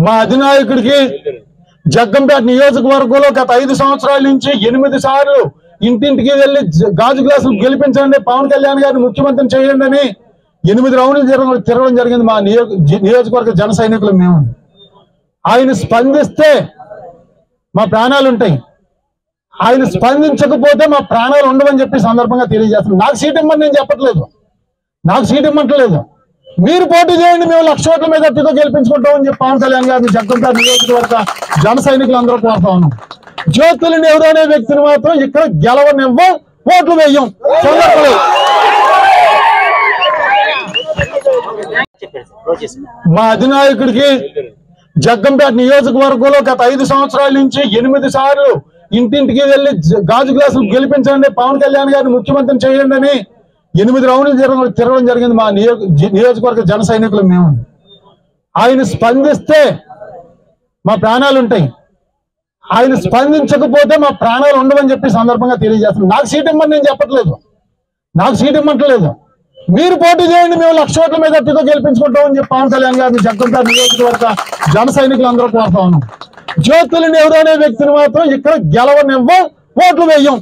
మా అధినాయకుడికి జగ్గంపేట నియోజకవర్గంలో గత 5 సంవత్సరాల నుంచి 8 సార్లు ఇంటింటికి వెళ్లి గాజు గ్లాసులు గెలిపించండి, పవన్ కళ్యాణ్ గారిని ముఖ్యమంత్రిని చేయండి అని 8 రౌండ్లు తిరగడం జరిగింది. మా నియోజకవర్గ జన సైనికులు మేము. ఆయన స్పందిస్తే మా ప్రాణాలు ఉంటాయి, ఆయన స్పందించకపోతే మా ప్రాణాలు ఉండవని చెప్పి సందర్భంగా తెలియజేస్తున్నాను. నాకు సీట్ ఇవ్వమని నేను చెప్పట్లేదు, నాకు సీట్ ఇవ్వట్లేదు. మీరు పోటీ చేయండి, మేము 1,00,000 ఓట్ల మీద అట్టితో గెలిపించుకుంటామని చెప్పి పవన్ కళ్యాణ్ గారిని జగ్గంపేట నియోజకవర్గ జన సైనికులు అందరూ కోరుతా ఉన్నాం. జ్యోతులు నెహ్రూ అనే వ్యక్తిని మాత్రం ఇక్కడ గెలవనివ్వం, ఓట్లు వేయం. మా అధినాయకుడికి జగ్గంపేట నియోజకవర్గంలో గత 5 సంవత్సరాల నుంచి 8 సార్లు ఇంటింటికి వెళ్లి గాజు గ్లాసులు గెలిపించండి, పవన్ కళ్యాణ్ గారిని ముఖ్యమంత్రిని చేయండి అని 8 రౌండ్లు తిరగడం జరిగింది. మా నియోజకవర్గ జన సైనికులు మేము. ఆయన స్పందిస్తే మా ప్రాణాలు ఉంటాయి, ఆయన స్పందించకపోతే మా ప్రాణాలు ఉండవని చెప్పి సందర్భంగా తెలియజేస్తున్నాను. నాకు సీట్ ఇవ్వమని నేను చెప్పట్లేదు, నాకు సీట్ ఇవ్వట్లేదు. మీరు పోటీ చేయండి, మేము 1,00,000 ఓట్ల మీద అట్టితో గెలిపించుకుంటామని చెప్పి పవన్ కళ్యాణ్ గారిని జగ్గంపేట నియోజకవర్గ జన సైనికులు అందరూ కోరుతా ఉన్నాం. జ్యోతులు నెహ్రూ అనే వ్యక్తిని మాత్రం ఇక్కడ గెలవనివ్వం, ఓట్లు వేయం.